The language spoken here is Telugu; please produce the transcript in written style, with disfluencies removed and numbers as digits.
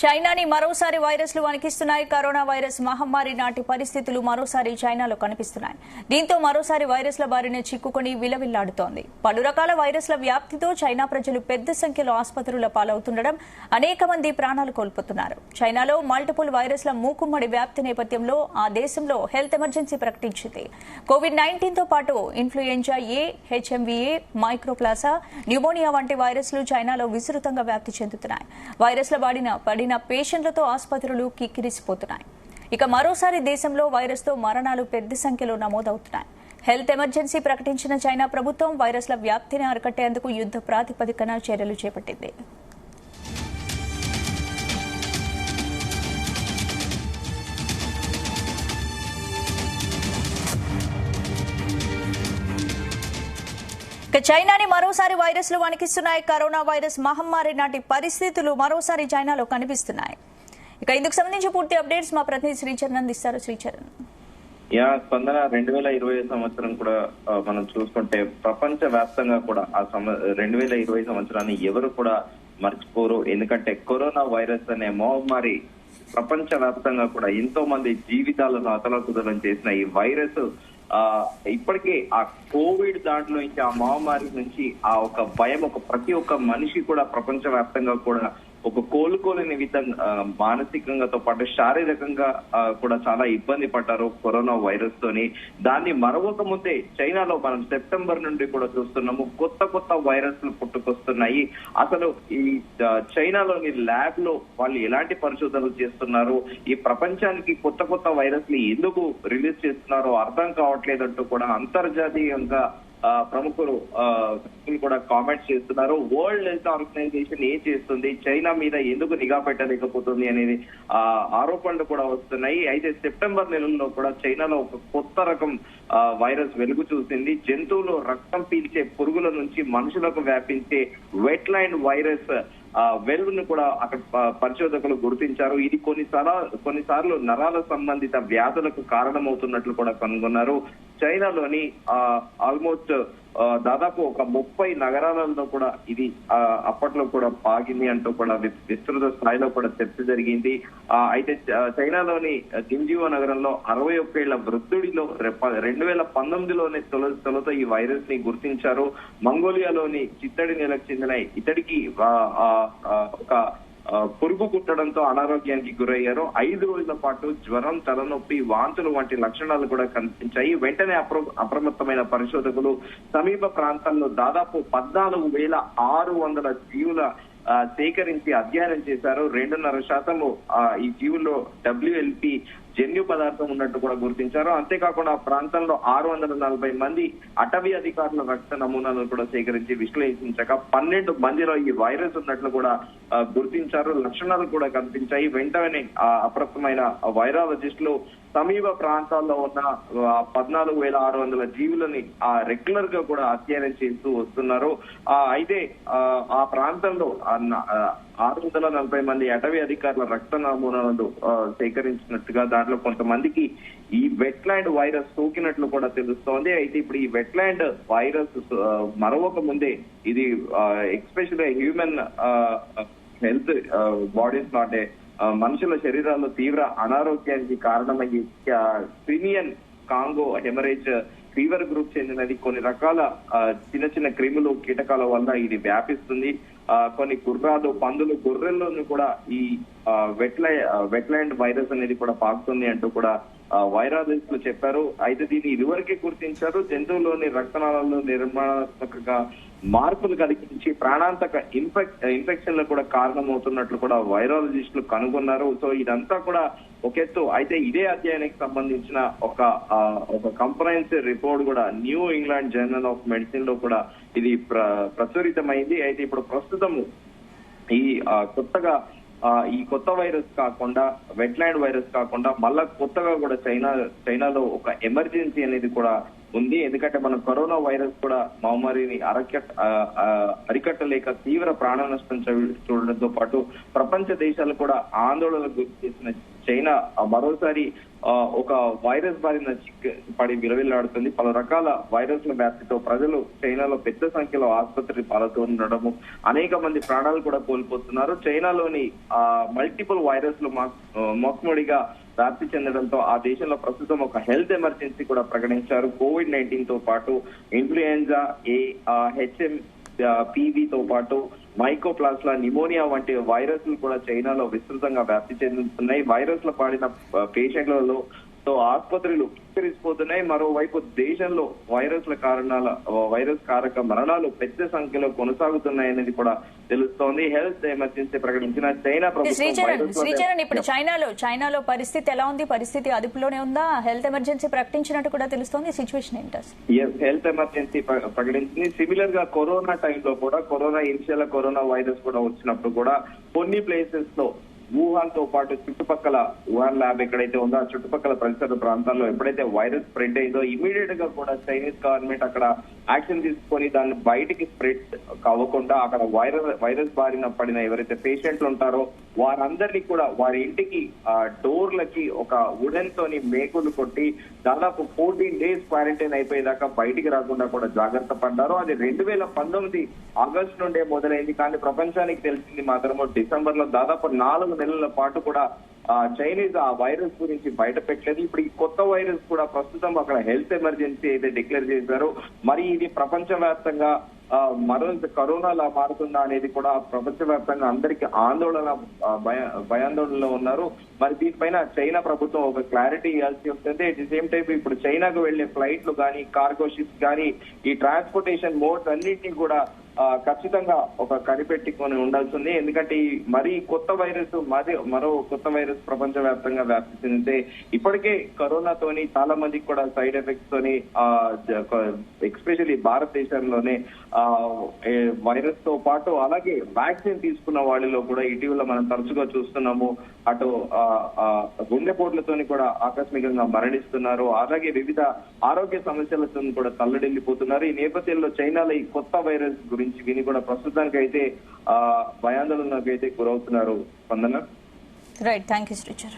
చైనాని మరోసారి వైరస్లు వణికిస్తున్నాయి. కరోనా వైరస్ మహమ్మారి నాటి పరిస్థితులు మరోసారి చైనాలో కనిపిస్తున్నాయి. దీంతో మరోసారి వైరస్ల బారిన చిక్కుకొని విలవిల్లాడుతోంది. పలు రకాల వైరస్ల వ్యాప్తితో చైనా ప్రజలు పెద్ద సంఖ్యలో ఆసుపత్రుల పాలవుతుండడం, అనేక మంది ప్రాణాలు కోల్పోతున్నారు. చైనాలో మల్టిపుల్ వైరస్ల మూకుమ్మడి వ్యాప్తి నేపథ్యంలో ఆ దేశంలో హెల్త్ ఎమర్జెన్సీ ప్రకటించింది. కోవిడ్-19 తో పాటు ఇన్ఫ్లుయెంజా ఏ, హెచ్ఎంవీఏ, మైక్రోప్లాజా, న్యూమోనియా వంటి వైరస్లు చైనాలో విస్తృతంగా వ్యాప్తి చెందుతున్నాయి. వైరస్ల బారిన పేషెంట్లతో ఆసుపత్రులు కిక్కిరిసిపోతున్నాయి. ఇక మరోసారి దేశంలో వైరస్తో మరణాలు పెద్ద సంఖ్యలో నమోదవుతున్నాయి. హెల్త్ ఎమర్జెన్సీ ప్రకటించిన చైనా ప్రభుత్వం వైరస్ల వ్యాప్తిని అరికట్టేందుకు యుద్ధ ప్రాతిపదికన చర్యలు చేపట్టింది. చైనాని మరోసారి వైరస్లు వణికిస్తున్నాయి. కరోనా వైరస్ మహమ్మారి నాటి పరిస్థితులు మరోసారి చైనాలో కనిపిస్తున్నాయి. ఇక ఇందుకు సంబంధించి పూర్తి అప్డేట్స్ మా ప్రతినిధి శ్రీచరణ్ అందిస్తారు. శ్రీచరణ్, స్పందన 2020 సంవత్సరం కూడా మనం చూసుకుంటే ప్రపంచ వ్యాప్తంగా కూడా ఆ 2020 సంవత్సరాన్ని ఎవరు కూడా మర్చిపోరు. ఎందుకంటే కరోనా వైరస్ అనే మహమ్మారి ప్రపంచ వ్యాప్తంగా కూడా ఎంతో మంది జీవితాలను అతలాకుతలం చేసిన ఈ వైరస్ ఇప్పటికే ఆ కోవిడ్ దాంట్లో నుంచి, ఆ మహమ్మారి నుంచి ఆ ఒక భయం ప్రతి ఒక్క మనిషి కూడా ప్రపంచ వ్యాప్తంగా కూడా ఒక కోలుకోలేని విధంగా మానసికంగాతో పాటు శారీరకంగా కూడా చాలా ఇబ్బంది పడ్డారు కరోనా వైరస్ తోని. దాన్ని మరొక ముందే చైనాలో మనం సెప్టెంబర్ నుండి కూడా చూస్తున్నాము కొత్త వైరస్లు పుట్టుకొస్తున్నాయి. అసలు ఈ చైనాలోని ల్యాబ్ లో వాళ్ళు ఎలాంటి పరిశోధనలు చేస్తున్నారు, ఈ ప్రపంచానికి కొత్త వైరస్లు ఎందుకు రిలీజ్ చేస్తున్నారో అర్థం కావట్లేదంటూ కూడా అంతర్జాతీయంగా ప్రముఖులు కూడా కామెంట్స్ చేస్తున్నారు. వరల్డ్ హెల్త్ ఆర్గనైజేషన్ ఏం చేస్తుంది, చైనా మీద ఎందుకు నిఘా పెట్టలేకపోతుంది అనేది ఆరోపణలు కూడా వస్తున్నాయి. అయితే సెప్టెంబర్ నెలలో కూడా చైనాలో ఒక కొత్త రకం వైరస్ వెలుగు చూసింది. జంతువులు రక్తం పీల్చే పురుగుల నుంచి మనుషులకు వ్యాపించే వెట్ లైన్ వైరస్ వెలుగును కూడా అక్కడ పరిశోధకులు గుర్తించారు. ఇది కొన్నిసార్లు నరాల సంబంధిత వ్యాధులకు కారణమవుతున్నట్లు కూడా కనుగొన్నారు. చైనాలోని ఆల్మోస్ట్ దాదాపు ఒక 30 నగరాలలో కూడా ఇది అప్పట్లో కూడా పాగింది అంటూ కూడా విస్తృత స్థాయిలో కూడా చర్చ జరిగింది. అయితే చైనాలోని జింజియో నగరంలో 61 ఏళ్ల వృద్ధుడిలో 2019లోనే తొలుత ఈ వైరస్ ని గుర్తించారు. మంగోలియాలోని చిత్తడి నెలకు చెందిన ఇతడికి ఒక పురుగు కుట్టడంతో అనారోగ్యానికి గురయ్యారు. 5 రోజుల పాటు జ్వరం, తలనొప్పి, వాంతులు వంటి లక్షణాలు కూడా కనిపించాయి. వెంటనే అప్రమత్తమైన పరిశోధకులు సమీప ప్రాంతాల్లో దాదాపు 14,600 జీవుల సేకరించి అధ్యయనం చేశారు. 2.5% ఈ జీవుల్లో WLP జన్యు పదార్థం ఉన్నట్టు కూడా గుర్తించారు. అంతేకాకుండా ఆ ప్రాంతంలో 640 మంది అటవీ అధికారుల రక్త నమూనాలను కూడా సేకరించి విశ్లేషించగా 12 మందిలో ఈ వైరస్ ఉన్నట్లు కూడా గుర్తించారు. లక్షణాలు కూడా కనిపించాయి. వెంటనే అప్రమత్తమైన వైరాలజిస్టులు సమీప ప్రాంతాల్లో ఉన్న 14,600 జీవులని రెగ్యులర్ గా కూడా అధ్యయనం చేస్తూ వస్తున్నారు. అయితే ఆ ప్రాంతంలో 640 మంది అటవీ అధికారుల రక్త నమూనాలను సేకరించినట్టుగా, దాంట్లో కొంతమందికి ఈ వెట్లాండ్ వైరస్ సోకినట్లు కూడా తెలుస్తోంది. అయితే ఇప్పుడు ఈ వెట్లాండ్ వైరస్ మరొక ముందే ఇది ఎక్స్పెషల్లీ హ్యూమన్ హెల్త్ బాడీస్ నాటే మనుషుల శరీరాల్లో తీవ్ర అనారోగ్యానికి కారణమయ్యి Crimean Congo haemorrhage fever group చెందినది. కొన్ని రకాల చిన్న క్రిములు, కీటకాల వల్ల ఇది వ్యాపిస్తుంది. కొన్ని గుర్రాలు, పందులు, గొర్రెల్లోనూ కూడా ఈ వెట్లాండ్ వైరస్ అనేది కూడా పాకుతుంది అంటూ కూడా వైరాలజిస్టులు చెప్పారు. అయితే దీన్ని ఇదివరకే గుర్తించారు. జంతువులోని రక్తనాళాల్లో నిర్మాణాత్మకంగా మార్పులు కలిగించి ప్రాణాంతక ఇన్ఫెక్షన్లకు కూడా కారణమవుతున్నట్లు కూడా వైరాలజిస్టులు కనుగొన్నారు. సో ఇదంతా కూడా ఒక ఎత్తు. అయితే ఇదే అధ్యయనానికి సంబంధించిన ఒక కంప్రహెన్సివ్ రిపోర్ట్ కూడా new England journal of medicine లో కూడా ఇది ప్రచురితమైంది. అయితే ఇప్పుడు ప్రస్తుతం ఈ ఈ కొత్త వైరస్ కాకుండా, వెట్లాండ్ వైరస్ కాకుండా మళ్ళా కొత్తగా కూడా చైనాలో ఒక ఎమర్జెన్సీ అనేది కూడా ఉంది. ఎందుకంటే మనం కరోనా వైరస్ కూడా మహమ్మారిని అరికట్టలేక తీవ్ర ప్రాణ నష్టం చూడడంతో పాటు ప్రపంచ దేశాలు కూడా ఆందోళనకు గురి చేసిన చైనా మరోసారి ఒక వైరస్ బారిన పడి విలవిల్లాడుతుంది. పలు రకాల వైరస్ల వ్యాప్తితో ప్రజలు చైనాలో పెద్ద సంఖ్యలో ఆసుపత్రి పాలతో ఉండడము, అనేక మంది ప్రాణాలు కూడా కోల్పోతున్నారు. చైనాలోని మల్టిపుల్ వైరస్లు మొక్కమొడిగా వ్యాప్తి చెందడంతో ఆ దేశంలో ప్రస్తుతం ఒక హెల్త్ ఎమర్జెన్సీ కూడా ప్రకటించారు. COVID-19 తో పాటు ఇన్ఫ్లుయెంజా HMPV తో పాటు మైకోప్లాస్లా, నిమోనియా వంటి వైరస్లు కూడా చైనాలో విస్తృతంగా వ్యాప్తి చెందుతున్నాయి. వైరస్ల పాడిన పేషెంట్లలో ఆసుపత్రులు కిక్కిరిసిపోతున్నాయి. మరోవైపు దేశంలో వైరస్ కారక మరణాలు పెద్ద సంఖ్యలో కొనసాగుతున్నాయనేది కూడా తెలుస్తోంది. హెల్త్ ఎమర్జెన్సీ ప్రకటించిన చైనా ప్రభుత్వం ఇప్పుడు చైనాలో పరిస్థితి ఎలా ఉంది? పరిస్థితి అదుపులోనే ఉందా? హెల్త్ ఎమర్జెన్సీ ప్రకటించినట్టు కూడా తెలుస్తోంది. సిచ్యువేషన్ ఏంటి? హెల్త్ ఎమర్జెన్సీ ప్రకటించింది. సిమిలర్ గా కరోనా టైంలో కూడా కరోనా వైరస్ కూడా వచ్చినప్పుడు కూడా కొన్ని ప్లేసెస్ లో వుహాన్ తో పాటు చుట్టుపక్కల వుహాన్ ల్యాబ్ ఎక్కడైతే ఉందో ఆ చుట్టుపక్కల పరిసర ప్రాంతాల్లో ఎప్పుడైతే వైరస్ స్ప్రెడ్ అయిందో ఇమీడియట్ గా కూడా చైనీస్ గవర్నమెంట్ అక్కడ యాక్షన్ తీసుకొని దాన్ని బయటికి స్ప్రెడ్ అవ్వకుండా అక్కడ వైరస్ బారిన పడిన ఎవరైతే పేషెంట్లు ఉంటారో వారందరినీ కూడా వారి ఇంటికి డోర్లకి ఒక వుడెన్ తోని మేకులు కొట్టి దాదాపు 14 days క్వారంటైన్ అయిపోయేదాకా బయటికి రాకుండా కూడా జాగ్రత్త పడ్డారు. అది 2019 ఆగస్టు నుండే మొదలైంది. కానీ ప్రపంచానికి తెలిసింది మాత్రము డిసెంబర్ లో దాదాపు 4 నెలల పాటు కూడా చైనీస్ ఆ వైరస్ గురించి బయట పెట్టలేదు. ఇప్పుడు ఈ కొత్త వైరస్ కూడా ప్రస్తుతం అక్కడ హెల్త్ ఎమర్జెన్సీ అయితే డిక్లేర్ చేశారు. మరి ఇది ప్రపంచవ్యాప్తంగా మరింత కరోనాలా మారుతుందా అనేది కూడా ప్రపంచవ్యాప్తంగా అందరికీ ఆందోళన భయాందోళనలో ఉన్నారు. మరి దీనిపైన చైనా ప్రభుత్వం ఒక క్లారిటీ ఇవ్వాల్సి ఉంటుంది. ఎట్ ది సేమ్ టైం ఇప్పుడు చైనాకు వెళ్లే ఫ్లైట్లు కానీ కార్గో షిప్స్ కానీ ఈ ట్రాన్స్పోర్టేషన్ మోడ్స్ అన్నింటినీ కూడా ఖచ్చితంగా ఒక కనిపెట్టుకొని ఉండాల్సింది. ఎందుకంటే మరీ మరో కొత్త వైరస్ ప్రపంచవ్యాప్తంగా వ్యాప్తి చెందితే ఇప్పటికే కరోనాతోని చాలా మందికి కూడా సైడ్ ఎఫెక్ట్స్ తోని ఎక్స్పెషల్లీ భారతదేశంలోనే వైరస్ తో పాటు అలాగే వ్యాక్సిన్ తీసుకున్న వాళ్ళలో కూడా ఇటీవల మనం తరచుగా చూస్తున్నాము. అటు గుండెపోట్లతోని కూడా ఆకస్మికంగా మరణిస్తున్నారు. అలాగే వివిధ ఆరోగ్య సమస్యలతో కూడా తల్లడిల్లిపోతున్నారు. ఈ నేపథ్యంలో చైనాలో ఈ కొత్త వైరస్ గురించి విని కూడా ప్రస్తుతానికి అయితే భయాందోళనకు అయితే గురవుతున్నారు. స్పందన. Right, thank you శ్రీచర్.